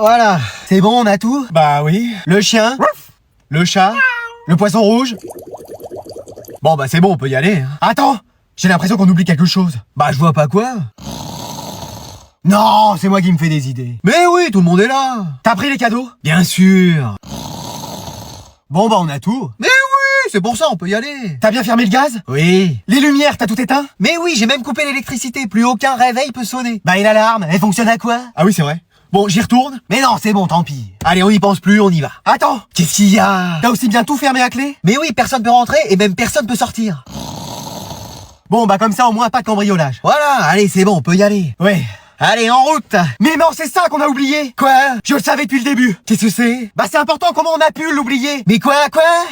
Voilà, c'est bon, on a tout? Bah oui. Le chien? Le chat? Le poisson rouge? Bon bah c'est bon, on peut y aller. Hein. Attends, J'ai l'impression qu'on oublie quelque chose. bah je vois pas quoi. Non, c'est moi qui me fais des idées. Mais oui, tout le monde est là. T'as pris les cadeaux? Bien sûr. Bon bah on a tout. Mais oui, c'est pour ça, on peut y aller. T'as bien fermé le gaz? Oui. Les lumières, t'as tout éteint? Mais oui, j'ai même coupé l'électricité, plus aucun réveil peut sonner. Bah et l'alarme, elle fonctionne à quoi? Ah oui, c'est vrai. Bon, j'y retourne. Mais non, c'est bon, tant pis. Allez, on n'y pense plus, on y va. Attends, Qu'est-ce qu'il y a? t'as aussi bien tout fermé à clé? Mais oui, personne peut rentrer et même personne peut sortir. Bon bah comme ça au moins pas de cambriolage. Voilà, allez, c'est bon, on peut y aller. Ouais. Allez, en route. Mais non, c'est ça qu'on a oublié. Quoi? Je le savais depuis le début. Qu'est-ce que c'est? Bah c'est important, comment on a pu l'oublier? Mais quoi?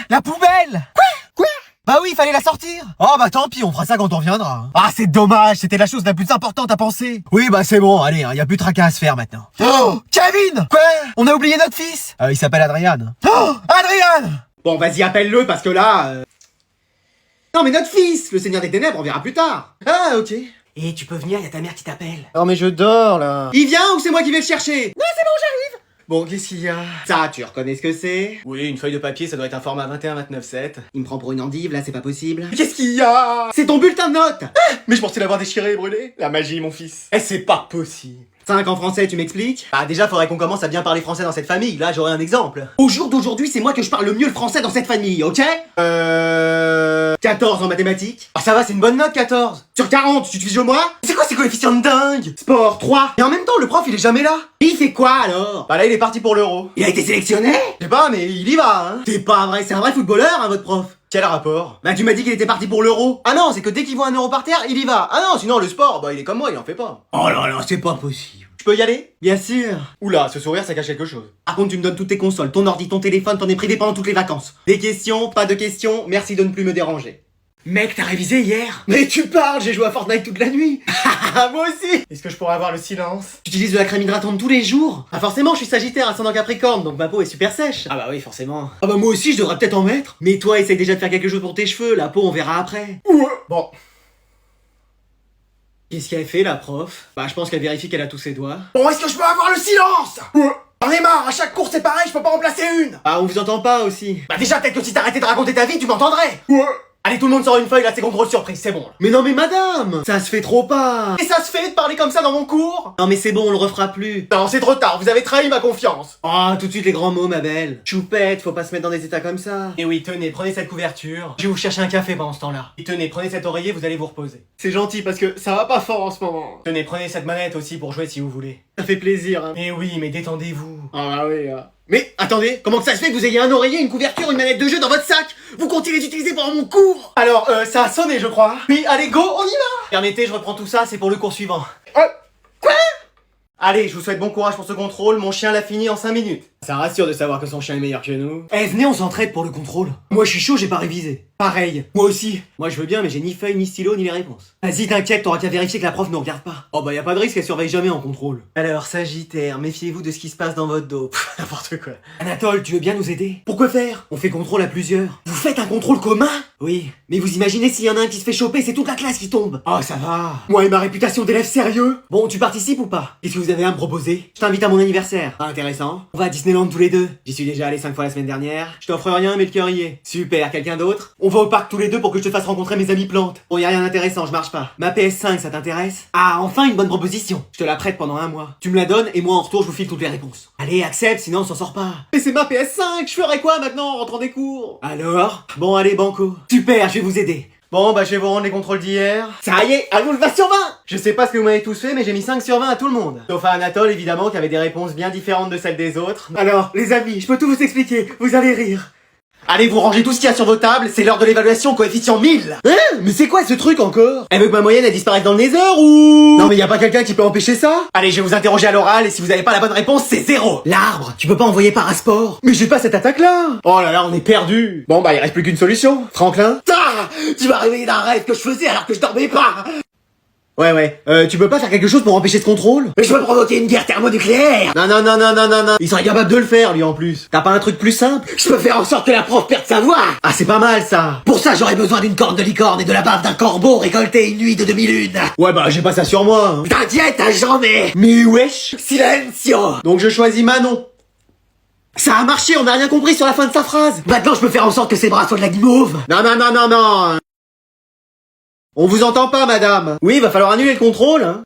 La poubelle. Quoi? Bah oui, fallait la sortir. Oh bah tant pis, on fera ça quand on reviendra. Ah c'est dommage, c'était la chose la plus importante à penser. Oui, bah c'est bon, allez, y a plus de tracas à se faire maintenant. Oh, Kevin. Quoi? On a oublié notre fils. Il s'appelle Adrien. Oh, Adrien. Bon, vas-y, appelle-le, parce que là... Non, mais notre fils, le Seigneur des Ténèbres, on verra plus tard. Ah, ok. Et tu peux venir, y a ta mère qui t'appelle. Oh mais je dors là. Il vient ou c'est moi qui vais le chercher? Non, c'est bon, j'arrive. Bon, qu'est-ce qu'il y a? Ça, tu reconnais ce que c'est? Oui, une feuille de papier, ça doit être un format 21-29-7. Il me prend pour une endive, là, c'est pas possible. Mais qu'est-ce qu'il y a? C'est ton bulletin de notes. Mais je pensais l'avoir déchiré et brûlé. La magie, mon fils. Eh, c'est pas possible. 5 en français, tu m'expliques? Ah, déjà, faudrait qu'on commence à bien parler français dans cette famille. Là, j'aurai un exemple. Au jour d'aujourd'hui, c'est moi que je parle le mieux le français dans cette famille, ok? 14 en mathématiques. Ah, ça va, c'est une bonne note, 14. Sur 40, tu te fiches de moi? C'est quoi ces coefficients de dingue? Sport, 3. Et en même temps, le prof, il est jamais là. Il fait quoi, alors? Bah là, il est parti pour l'euro. Il a été sélectionné? Je sais pas, mais il y va, hein. C'est pas vrai, c'est un vrai footballeur, hein, votre prof? Quel rapport? Bah, tu m'as dit qu'il était parti pour l'euro. Ah non, c'est que dès qu'il voit un euro par terre, il y va. Ah non, sinon, le sport, bah il est comme moi, il en fait pas. Oh là là, c'est pas possible. Je peux y aller? Bien sûr. Oula, ce sourire, ça cache quelque chose. Par contre, tu me donnes toutes tes consoles, ton ordi, ton téléphone, t'en es privé pendant toutes les vacances. Des questions, pas de questions, merci de ne plus me déranger. Mec, t'as révisé hier? Mais tu parles, j'ai joué à Fortnite toute la nuit. Moi aussi. Est-ce que je pourrais avoir le silence? Tu utilises de la crème hydratante tous les jours? Ah forcément, je suis Sagittaire, ascendant Capricorne, donc ma peau est super sèche. Ah bah oui, forcément. Ah bah moi aussi, je devrais peut-être en mettre. Mais toi, essaye déjà de faire quelque chose pour tes cheveux, la peau, on verra après. Bon. Qu'est-ce qu'elle fait, la prof? Bah je pense qu'elle vérifie qu'elle a tous ses doigts. Bon, est-ce que je peux avoir le silence? J'en ai marre, à chaque course c'est pareil, je peux pas en placer une. Ah, on vous entend pas aussi. Bah déjà, peut-être que si t'arrêtais de raconter ta vie, tu m'entendrais. Allez, tout le monde sort une feuille, là, c'est contrôle surprise, c'est bon. Là. Mais non mais madame, ça se fait trop pas. Et ça se fait de parler comme ça dans mon cours? Non mais c'est bon, on le refera plus. Non, c'est trop tard, vous avez trahi ma confiance. Ah, tout de suite les grands mots, ma belle. Choupette, faut pas se mettre dans des états comme ça. Et oui, tenez, prenez cette couverture. Je vais vous chercher un café pendant ce temps-là. Et tenez, prenez cet oreiller, vous allez vous reposer. C'est gentil parce que ça va pas fort en ce moment. Tenez, prenez cette manette aussi pour jouer si vous voulez. Ça fait plaisir, hein. Mais oui, mais détendez-vous. Ah bah oui, Mais attendez, comment que ça se fait que vous ayez un oreiller, une couverture, une manette de jeu dans votre sac? Vous comptez les utiliser pendant mon cours? Alors, ça a sonné, je crois. Oui, allez, go, on y va. Permettez, je reprends tout ça, c'est pour le cours suivant. Quoi? Allez, je vous souhaite bon courage pour ce contrôle, mon chien l'a fini en 5 minutes. Ça rassure de savoir que son chien est meilleur que nous. Eh, venez, on s'entraide pour le contrôle. Moi je suis chaud, j'ai pas révisé. Pareil. Moi aussi. Moi je veux bien, mais j'ai ni feuille, ni stylo, ni les réponses. Vas-y, t'inquiète, t'auras qu'à vérifier que la prof ne regarde pas. Oh bah y a pas de risque, elle surveille jamais en contrôle. Alors, Sagittaire, méfiez-vous de ce qui se passe dans votre dos. Pff, n'importe quoi. Anatole, tu veux bien nous aider? Pourquoi faire? On fait contrôle à plusieurs. Vous faites un contrôle commun? Oui. Mais vous imaginez s'il y en a un qui se fait choper, c'est toute la classe qui tombe. Oh, ça va. Moi et ma réputation d'élève sérieux. Bon, tu participes ou pas? Qu'est-ce que vous avez à me proposer? Je t'invite à mon anniversaire. Ah, intéressant. On va à Disneyland tous les deux. J'y suis déjà allé 5 fois la semaine dernière. Je t'offre rien, mais le cœur y est. Super, quelqu'un d'autre? On va au parc tous les deux pour que je te fasse rencontrer mes amis plantes. Bon, y a rien d'intéressant, je marche pas. Ma PS5, ça t'intéresse? Ah, enfin une bonne proposition. Je te la prête pendant 1 mois. Tu me la donnes et moi en retour je vous file toutes les réponses. Allez, accepte, sinon on s'en sort pas. Mais c'est ma PS5, je ferais quoi maintenant en rentrant des cours? Alors? Bon, allez, banco. Super, je vais vous aider. Bon, bah je vais vous rendre les contrôles d'hier. Ça y est, à vous le 20 sur 20! Je sais pas ce que vous m'avez tous fait, mais j'ai mis 5 sur 20 à tout le monde. Sauf à Anatole, évidemment, qui avait des réponses bien différentes de celles des autres. Alors, les amis, je peux tout vous expliquer, vous allez rire. Allez, vous rangez tout ce qu'il y a sur vos tables, c'est l'heure de l'évaluation coefficient 1000. Hein? Mais c'est quoi ce truc encore? Elle veut que ma moyenne elle disparaisse dans le nether ou... Non mais y a pas quelqu'un qui peut empêcher ça? Allez, je vais vous interroger à l'oral et si vous avez pas la bonne réponse, c'est 0. L'arbre, tu peux pas envoyer parasport? Mais j'ai pas cette attaque là. Oh là là, on est perdu. Bon bah il reste plus qu'une solution. Franklin. Ah, tu m'as réveillé d'un rêve que je faisais alors que je dormais pas. Ouais, tu peux pas faire quelque chose pour empêcher ce contrôle? Mais je peux provoquer une guerre thermonucléaire. Non. Il serait capable de le faire, lui, en plus. T'as pas un truc plus simple? Je peux faire en sorte que la prof perde sa voix. Ah, c'est pas mal, ça. Pour ça, j'aurais besoin d'une corne de licorne et de la bave d'un corbeau récoltée une nuit de demi-lune. Ouais, bah, j'ai pas ça sur moi, hein. T'inquiète, j'en ai. Mais wesh. Silencio. Donc je choisis Manon. Ça a marché, on n'a rien compris sur la fin de sa phrase. Maintenant, je peux faire en sorte que ses bras soient de la guimauve. Non. On vous entend pas, madame. Oui, va falloir annuler le contrôle, hein.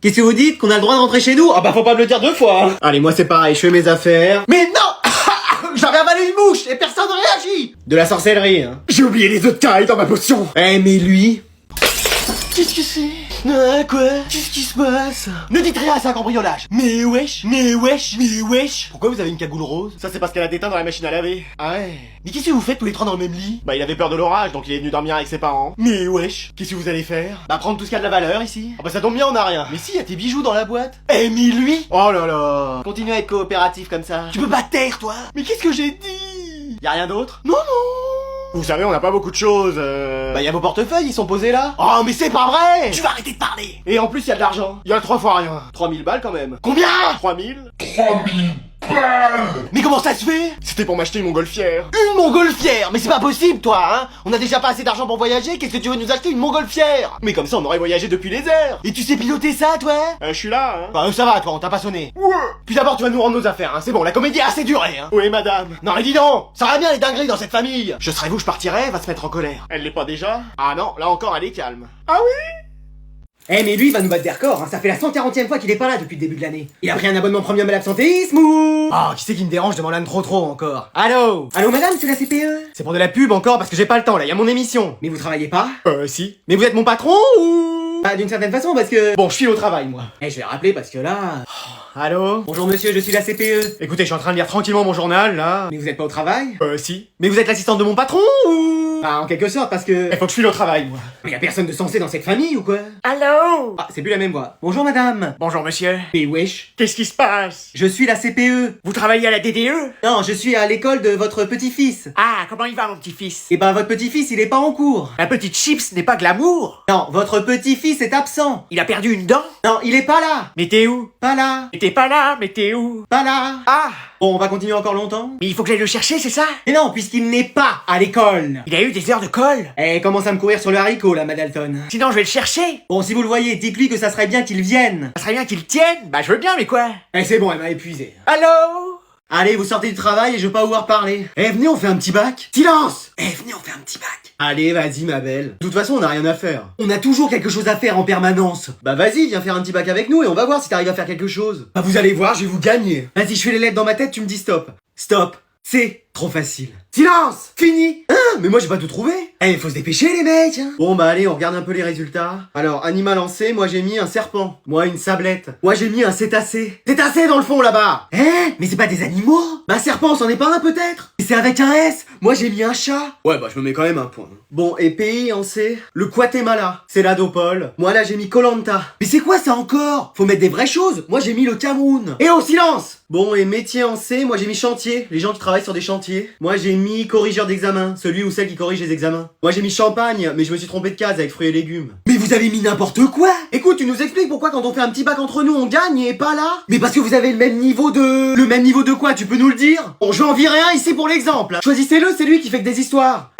Qu'est-ce que vous dites? Qu'on a le droit de rentrer chez nous? Ah bah faut pas me le dire deux fois, hein. Allez, moi c'est pareil, je fais mes affaires. Mais non. J'avais avalé une mouche et personne ne réagit. De la sorcellerie, hein. J'ai oublié les œufs de caille dans ma potion. Eh, mais lui... Qu'est-ce que c'est? Quoi? Qu'est-ce qui se passe? Ne dites rien à ça, cambriolage. Mais wesh. Pourquoi vous avez une cagoule rose? Ça c'est parce qu'elle a déteint dans la machine à laver. Ah ouais. Mais qu'est-ce que vous faites tous les trois dans le même lit? Bah il avait peur de l'orage, donc il est venu dormir avec ses parents. Mais wesh. Qu'est-ce que vous allez faire? Bah prendre tout ce qui a de la valeur ici. Ah bah ça tombe bien, on a rien. Mais si, y a tes bijoux dans la boîte. Eh mais lui. Oh là là. Continuez à être coopératif comme ça. Tu peux pas te taire, toi. Mais qu'est-ce que j'ai dit? Y a rien d'autre? Non. Vous savez, on n'a pas beaucoup de choses. Bah y a vos portefeuilles, ils sont posés là. Oh mais c'est pas vrai. Tu vas arrêter de parler. Et en plus y a de l'argent. Y a 3 fois rien. 3000 balles quand même. Combien? 3000. Mais comment ça se fait? C'était pour m'acheter une montgolfière. Une montgolfière? Mais c'est pas possible, toi, hein? On a déjà pas assez d'argent pour voyager, qu'est-ce que tu veux nous acheter une montgolfière? Mais comme ça on aurait voyagé depuis les airs. Et tu sais piloter ça, toi? Je suis là, hein. Bah ça va, toi, on t'a pas sonné. Ouais. Puis d'abord, tu vas nous rendre nos affaires, hein, c'est bon, la comédie a assez duré, hein. Oui, madame. Non mais dis donc, ça va bien les dingueries dans cette famille. Je serais vous, je partirais, elle va se mettre en colère. Elle l'est pas déjà? Ah non, là encore elle est calme. Ah oui? Eh mais lui il va nous battre des records, hein. Ça fait la 140e fois qu'il est pas là depuis le début de l'année. Il a pris un abonnement premium à l'absentéisme ou... Ah, qui c'est qui me dérange de l'âne trop encore? Allô madame, c'est la CPE? C'est pour de la pub encore parce que j'ai pas le temps là, y a mon émission. Mais vous travaillez pas? Si. Mais vous êtes mon patron ou... Bah d'une certaine façon parce que... Bon, je file au travail moi. Eh je vais rappeler parce que là... Allô? Bonjour monsieur, je suis la CPE. Écoutez, je suis en train de lire tranquillement mon journal là. Mais vous êtes pas au travail? Si. Mais vous êtes l'assistante de mon patron ou... Bah en quelque sorte parce que... Faut que je file au travail moi. Mais y a personne de sensé dans cette famille ou quoi? Allô? Ah, c'est plus la même voix. Bonjour madame. Bonjour monsieur. Mais wesh. Qu'est-ce qui se passe? Je suis la CPE. Vous travaillez à la DDE? Non, je suis à l'école de votre petit-fils. Ah, comment il va mon petit-fils? Et ben votre petit-fils il est pas en cours. La petite Chips n'est pas glamour? Non, votre petit-fils est absent. Il a perdu une dent? Non, il est pas là. Mais t'es où? Pas là. Mais t'es pas là, mais t'es où? Pas là. Ah! Bon, on va continuer encore longtemps? Mais il faut que j'aille le chercher, c'est ça? Mais non, puisqu'il n'est pas à l'école. Il a eu des heures de colle? Eh, commence à me courir sur le haricot là, Madalton. Sinon je vais le chercher. Bon, si vous le voyez, dites-lui que ça serait bien qu'il vienne. Ça serait bien qu'il tienne. Bah je veux bien, mais quoi? Eh, c'est bon, elle m'a épuisé. Allô? Allez, vous sortez du travail et je veux pas vous voir parler. Eh, venez, on fait un petit bac. Silence! Eh, venez, on fait un petit bac. Allez, vas-y ma belle. De toute façon, on a rien à faire. On a toujours quelque chose à faire en permanence. Bah vas-y, viens faire un petit bac avec nous et on va voir si t'arrives à faire quelque chose. Bah vous allez voir, je vais vous gagner. Vas-y, je fais les lettres dans ma tête, tu me dis stop. Stop. C'est trop facile. Silence! Fini! Hein? Mais moi j'ai pas tout trouvé. Eh, faut se dépêcher les mecs, hein. Bon bah allez, on regarde un peu les résultats. Alors, animal lancé, moi j'ai mis un serpent. Moi une sablette. Moi j'ai mis un cétacé. Cétacé dans le fond là-bas. Eh? Mais c'est pas des animaux? Bah serpent, c'en est pas un peut-être? Mais c'est avec un S. Moi j'ai mis un chat. Ouais, bah je me mets quand même un point. Bon, et pays en C? Le Guatemala. C'est l'Adopole. Moi là j'ai mis Koh Lanta. Mais c'est quoi ça encore? Faut mettre des vraies choses. Moi j'ai mis le Cameroun. Et au silence! Bon, et métier en C, moi j'ai mis chantier. Les gens qui travaillent sur des chantiers. Moi j'ai mis corrigeur d'examen. Celui ou celle qui corrige les examens. Moi j'ai mis champagne, mais je me suis trompé de case avec fruits et légumes. Mais vous avez mis n'importe quoi! Écoute, tu nous expliques pourquoi quand on fait un petit bac entre nous on gagne et pas là? Mais parce que vous avez le même niveau de... Le même niveau de quoi? Tu peux nous le dire? Bon, je vais en virer un ici pour l'exemple. Choisissez-le, c'est lui qui fait que des histoires.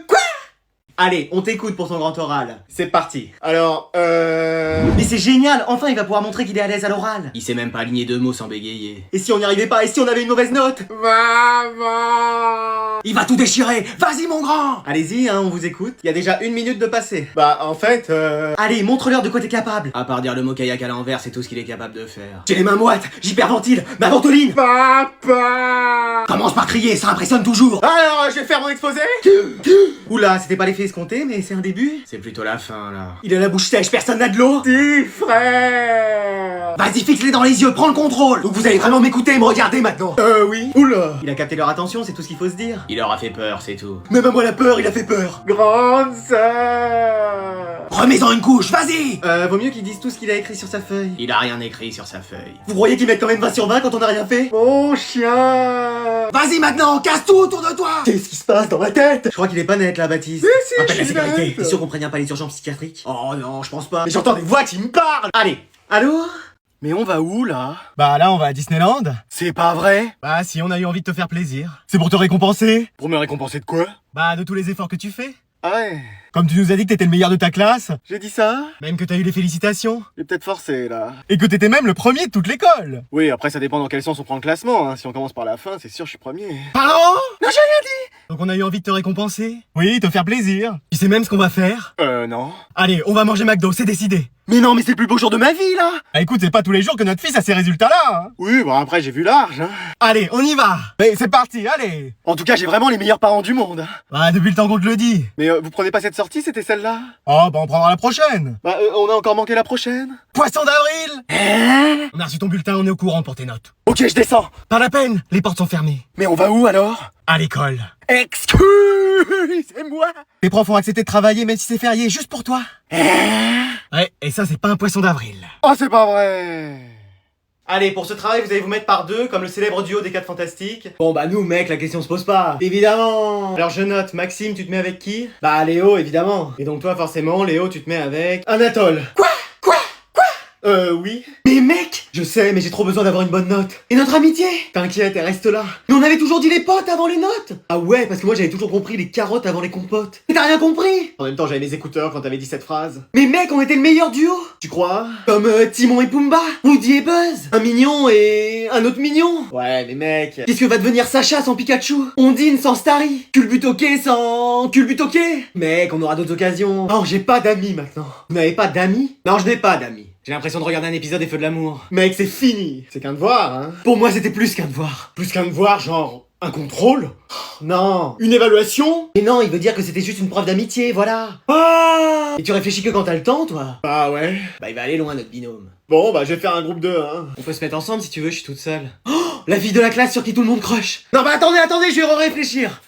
Quoi? Allez, on t'écoute pour ton grand oral. C'est parti. Alors, Mais c'est génial, enfin il va pouvoir montrer qu'il est à l'aise à l'oral. Il sait même pas aligner deux mots sans bégayer. Et si on n'y arrivait pas? Et si on avait une mauvaise note? Il va tout déchirer. Vas-y mon grand. Allez-y, hein, on vous écoute. Il y a déjà 1 minute de passé. Bah, en fait, Allez, montre-leur de quoi t'es capable. À part dire le mot kayak à l'envers, c'est tout ce qu'il est capable de faire. J'ai les mains moites, j'hyperventile, ma ventoline. Papa! Commence par crier, ça impressionne toujours. Alors, je vais faire mon exposé? Oula, c'était pas l'effet escompté, mais c'est un début. C'est plutôt la fin, là. Il a la bouche sèche, personne n'a de l'eau. Petit frère! Vas-y, fixe-les dans les yeux, prends le contrôle. Donc vous allez vraiment m'écouter et me regarder maintenant. Oui. Oula! Il a capté leur attention, c'est tout ce qu'il faut se dire. Il leur a fait peur, c'est tout. Même à moi la peur, il a fait peur. Grande sœur! Remets-en une couche, vas-y. Vaut mieux qu'ils disent tout ce qu'il a écrit sur sa feuille. Il a rien écrit sur sa feuille. Vous croyez qu'ils mettent quand même 20 sur 20 quand on a rien fait? Mon chien! Vas-y maintenant, casse tout autour de toi. Qu'est-ce qui se passe dans ma tête? Je crois qu'il est pas net là, Baptiste. Mais Appelle la je suis sécurité. bête. T'es sûr qu'on prévient pas les urgences psychiatriques? Oh non, je pense pas. Mais j'entends des voix qui me parlent. Allez. Allô? Mais on va où là? Bah là, on va à Disneyland. C'est pas vrai? Bah si, on a eu envie de te faire plaisir. C'est pour te récompenser. Pour me récompenser de quoi? Bah de tous les efforts que tu fais. Ah ouais, Comme tu nous as dit que t'étais le meilleur de ta classe, j'ai dit ça? même que t'as eu les félicitations, J'ai peut-être forcé là. et que t'étais même le premier de toute l'école. Oui, après ça dépend dans quel sens on prend le classement. Hein. Si on commence par la fin, c'est sûr je suis premier. Pardon? Non, j'ai rien dit! Donc on a eu envie de te récompenser. Oui, te faire plaisir. Tu sais même ce qu'on va faire? Non. Allez, on va manger McDo, c'est décidé. Mais non, mais c'est le plus beau jour de ma vie là! Ah écoute, c'est pas tous les jours que notre fils a ces résultats-là. Hein. Oui, bon après j'ai vu large. Hein. Allez, on y va. Mais c'est parti, allez. En tout cas, j'ai vraiment les meilleurs parents du monde. Hein. Bah depuis le temps qu'on te le dit. Mais vous prenez pas cette sortie, c'était celle-là? Oh, bah on prendra la prochaine. Bah, on a encore manqué la prochaine. Poisson d'avril. On a reçu ton bulletin, on est au courant pour tes notes. Ok, je descends. Pas la peine, les portes sont fermées. Mais on va où alors? À l'école. Excusez-moi. Les profs ont accepté de travailler même si c'est férié, juste pour toi. Ouais, et ça c'est pas un poisson d'avril. Oh, c'est pas vrai. Allez, pour ce travail, vous allez vous mettre par deux, comme le célèbre duo des 4 Fantastiques. Bon bah nous mec, la question se pose pas. Évidemment. Alors je note, Maxime, tu te mets avec qui? Bah Léo, évidemment. Et donc toi, forcément, Léo, tu te mets avec... Anatole. Oui. Mais mec, je sais, mais j'ai trop besoin d'avoir une bonne note. Et notre amitié? T'inquiète, elle reste là. Mais on avait toujours dit les potes avant les notes. Ah ouais, parce que moi j'avais toujours compris les carottes avant les compotes. Mais t'as rien compris? En même temps, j'avais mes écouteurs quand t'avais dit cette phrase. Mais mec, on était le meilleur duo. Tu crois? Comme Timon et Pumba, Woody et Buzz. Un mignon et un autre mignon. Ouais, mais mec... Qu'est-ce que va devenir Sacha sans Pikachu? Ondine sans Starry? Culbutoké sans Culbutoké? Mec, on aura d'autres occasions. Non, j'ai pas d'amis maintenant. Vous n'avez pas d'amis? Non, je n'ai pas d'amis. J'ai l'impression de regarder un épisode des Feux de l'amour. Mec, c'est fini. C'est qu'un devoir, hein. Pour moi, c'était plus qu'un devoir. Plus qu'un devoir, genre... Un contrôle? Non. Une évaluation? Mais non, il veut dire que c'était juste une preuve d'amitié, voilà. Ah! Et tu réfléchis que quand t'as le temps, toi? Bah ouais. Bah, il va aller loin, notre binôme. Bon, bah je vais faire un groupe 2, hein. On peut se mettre ensemble si tu veux, je suis toute seule. Oh! La fille de la classe sur qui tout le monde crush. Non, bah attendez, je vais réfléchir.